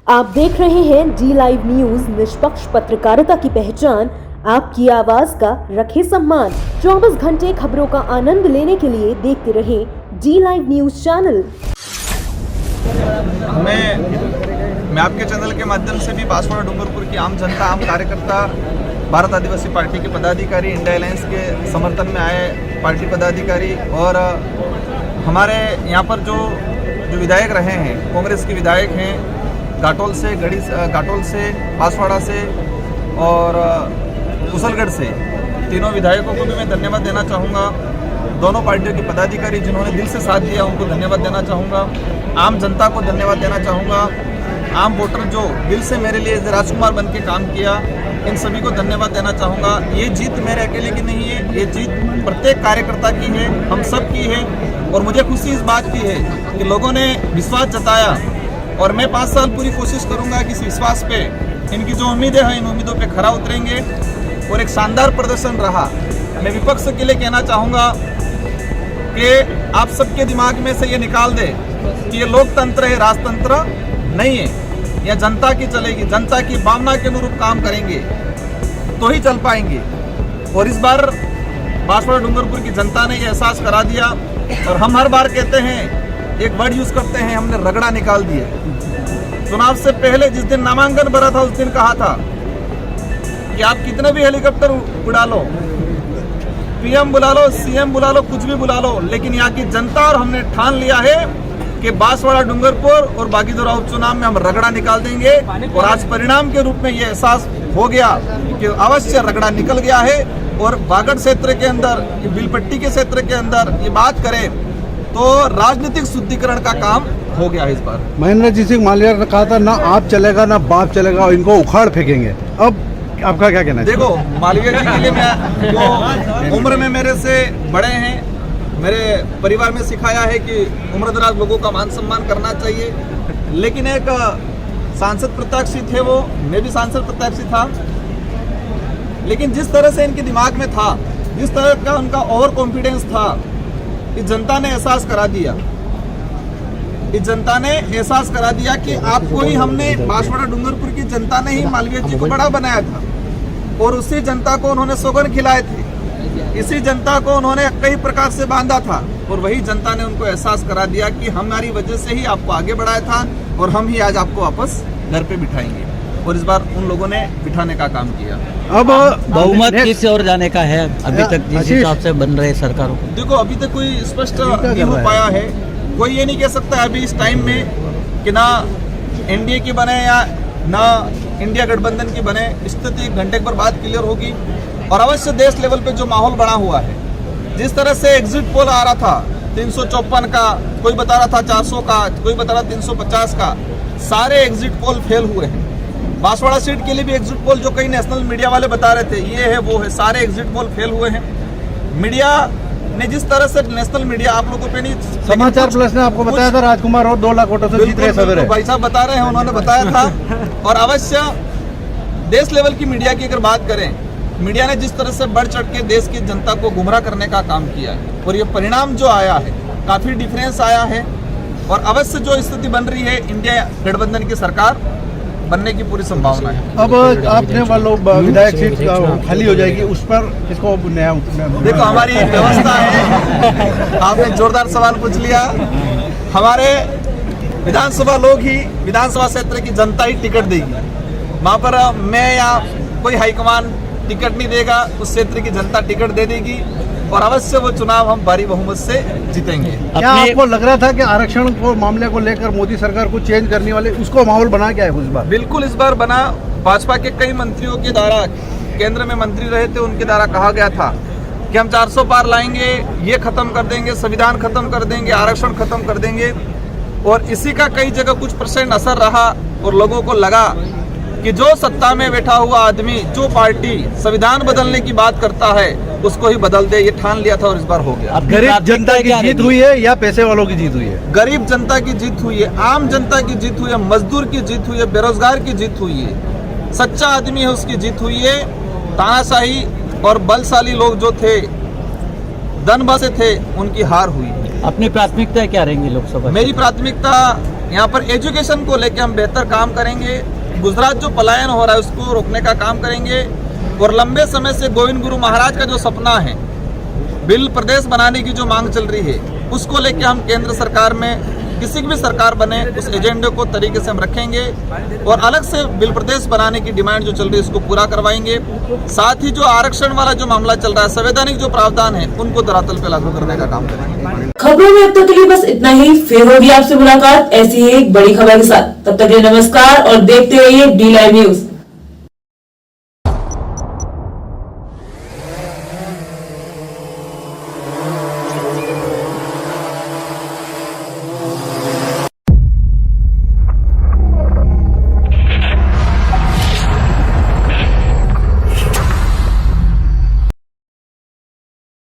आप देख रहे हैं डी लाइव न्यूज, निष्पक्ष पत्रकारिता की पहचान, आपकी आवाज का रखे सम्मान। 24 घंटे खबरों का आनंद लेने के लिए देखते रहे डी लाइव न्यूज चैनल। मैं आपके चैनल के माध्यम से भी बांसवाड़ा डूंगरपुर की आम जनता, आम कार्यकर्ता, भारत आदिवासी पार्टी के पदाधिकारी, इंडिया अलायंस के समर्थन में आए पार्टी पदाधिकारी और हमारे यहाँ पर जो विधायक रहे हैं, कांग्रेस के विधायक हैं, घाटोल से, बांसवाड़ा से और कुशलगढ़ से, तीनों विधायकों को भी मैं धन्यवाद देना चाहूँगा। दोनों पार्टियों के पदाधिकारी जिन्होंने दिल से साथ दिया, उनको धन्यवाद देना चाहूँगा। आम जनता को धन्यवाद देना चाहूँगा। आम वोटर जो दिल से मेरे लिए राजकुमार बन के काम किया, इन सभी को धन्यवाद देना चाहूँगा। ये जीत मेरे अकेले की नहीं है, ये जीत प्रत्येक कार्यकर्ता की है, हम सब की है। और मुझे खुशी इस बात की है कि लोगों ने विश्वास जताया और मैं 5 साल पूरी कोशिश करूँगा कि इस विश्वास पे, इनकी जो उम्मीदें हैं, इन उम्मीदों पे खरा उतरेंगे। और एक शानदार प्रदर्शन रहा। मैं विपक्ष के लिए कहना चाहूँगा कि आप सबके दिमाग में से ये निकाल दे कि ये लोकतंत्र है, राजतंत्र नहीं है। यह जनता की चलेगी, जनता की भावना के अनुरूप काम करेंगे तो ही चल पाएंगे। और इस बार बांसवाड़ा डूंगरपुर की जनता ने यह एहसास करा दिया। और हम हर बार कहते हैं, एक वर्ड यूज करते हैं, हमने रगड़ा निकाल दिया। चुनाव से पहले जिस दिन नामांकन भरा था, उस दिन कहा था कि आप कितने भी हेलीकॉप्टर उड़ा लो, पीएम बुला लो, सीएम बुला लो, कुछ भी बुला लो, लेकिन यहाँ की जनता और हमने ठान लिया है कि बांसवाड़ा डूंगरपुर और बागीदोरा उपचुनाव में हम रगड़ा निकाल देंगे। और आज परिणाम के रूप में ये एहसास हो गया कि अवश्य रगड़ा निकल गया है। और बागड़ क्षेत्र के अंदर, बिलपट्टी के क्षेत्र के अंदर ये बात करें तो राजनीतिक शुद्धिकरण का काम हो गया है इस बार। महेंद्र सिंह मालवीय ने कहा था, ना आप चलेगा ना बाप चलेगा, और इनको उखाड़ फेंकेंगे। अब आपका क्या कहना है? देखो, मालवीय जी के लिए मैं, जो उम्र में मेरे से बड़े हैं, मेरे परिवार में सिखाया है कि उम्रदराज लोगों का मान सम्मान करना चाहिए। लेकिन एक सांसद प्रत्याशी थे वो, मैं भी सांसद प्रत्याशी था, लेकिन जिस तरह से इनके दिमाग में था, जिस तरह का उनका ओवर कॉन्फिडेंस था, इस जनता ने एहसास करा दिया। इस जनता ने एहसास करा दिया कि आपको ही हमने, बांसवाड़ा डूंगरपुर की जनता ने ही मालवीय जी को बड़ा बनाया था। और उसी जनता को उन्होंने सौगंध खिलाए थे, इसी जनता को उन्होंने कई प्रकार से बांधा था। और वही जनता ने उनको एहसास करा दिया कि हमारी वजह से ही आपको आगे बढ़ाया था और हम ही आज आपको वापस घर पे बिठाएंगे। और इस बार उन लोगों ने बिठाने का काम किया। अब बहुमत किस ओर जाने का है अभी तक जिस हिसाब से बन रहे सरकारों? देखो, अभी तक कोई स्पष्ट नहीं हो पाया है। कोई ये नहीं कह सकता अभी इस टाइम में कि ना एनडीए की बने या ना इंडिया गठबंधन की बने। स्थिति 1 घंटे पर बाद क्लियर होगी। और अवश्य देश लेवल पे जो माहौल बना हुआ है, जिस तरह से एग्जिट पोल आ रहा था 354 का, कोई बता रहा था 400 का, कोई बता रहा 350 का, सारे एग्जिट पोल फेल हुए हैं। बांसवाड़ा सीट के लिए भी एग्जिट पोल जो कई नेशनल मीडिया वाले बता रहे थे, ये है वो है, सारे एग्जिट पोल फेल हुए हैं। मीडिया ने जिस तरह से, नेशनल मीडिया, आप लोगों पे नहीं, समाचार प्लस ने आपको बताया था राजकुमार और 2 लाख वोटों से जीत रहे सवेरे। भाई साहब बता रहे हैं, उन्होंने बताया था। और अवश्य देश लेवल की मीडिया की अगर बात करें, मीडिया ने जिस तरह से बढ़ चढ़ के देश की जनता को गुमराह करने का काम किया है, और ये परिणाम जो आया है, काफी डिफरेंस आया है। और अवश्य जो स्थिति बन रही है, इंडिया गठबंधन की सरकार बनने की पूरी संभावना है। अब आपने वालों विधायक सीट खाली हो जाएगी, उस पर इसको नया देखो, हमारी व्यवस्था है। आपने जोरदार सवाल पूछ लिया। हमारे विधानसभा लोग ही, विधानसभा क्षेत्र की जनता ही टिकट देगी। वहाँ पर मैं या कोई हाईकमान टिकट नहीं देगा, उस क्षेत्र की जनता टिकट दे देगी। और अवश्य वो चुनाव हम भारी बहुमत से जीतेंगे। क्या आपको लग रहा था कि आरक्षण को मामले को लेकर मोदी सरकार को चेंज करने वाले, उसको माहौल बना क्या है इस बार? बिल्कुल इस बार बना। भाजपा के कई मंत्रियों के द्वारा, केंद्र में मंत्री रहे थे, उनके द्वारा कहा गया था कि हम 400 पार लाएंगे, ये खत्म कर देंगे, संविधान खत्म कर देंगे, आरक्षण खत्म कर देंगे। और इसी का कई जगह कुछ % असर रहा। और लोगों को लगा कि जो सत्ता में बैठा हुआ आदमी, जो पार्टी संविधान बदलने की बात करता है, उसको ही बदल दे, ये ठान लिया था। और इस बार हो गया। गरीब जनता की जीत हुई है या पैसे वालों की जीत हुई है? गरीब जनता की जीत हुई है, आम जनता की जीत हुई है, मजदूर की जीत हुई है, बेरोजगार की जीत हुई है, सच्चा आदमी है उसकी जीत हुई है। तानाशाही और बलशाली लोग जो थे, दनबासे थे, उनकी हार हुई। अपनी प्राथमिकता क्या रहेंगी लोकसभा? मेरी प्राथमिकता यहाँ पर एजुकेशन को लेकर हम बेहतर काम करेंगे। गुजरात जो पलायन हो रहा है उसको रोकने का काम करेंगे। और लंबे समय से गोविंद गुरु महाराज का जो सपना है, बिल प्रदेश बनाने की जो मांग चल रही है, उसको लेकर हम केंद्र सरकार में किसी भी सरकार बने उस एजेंडे को तरीके से हम रखेंगे और अलग से बिल प्रदेश बनाने की डिमांड जो चल रही है इसको पूरा करवाएंगे। साथ ही जो आरक्षण वाला जो मामला चल रहा है, संवैधानिक जो प्रावधान है, उनको धरातल पे लागू करने का काम करेंगे। खबरों में अब तक के लिए बस इतना ही। फिर होगी आपसे मुलाकात ऐसी ही एक बड़ी खबर के साथ। तब तक के लिए नमस्कार और देखते रहिए डी लाइव न्यूज।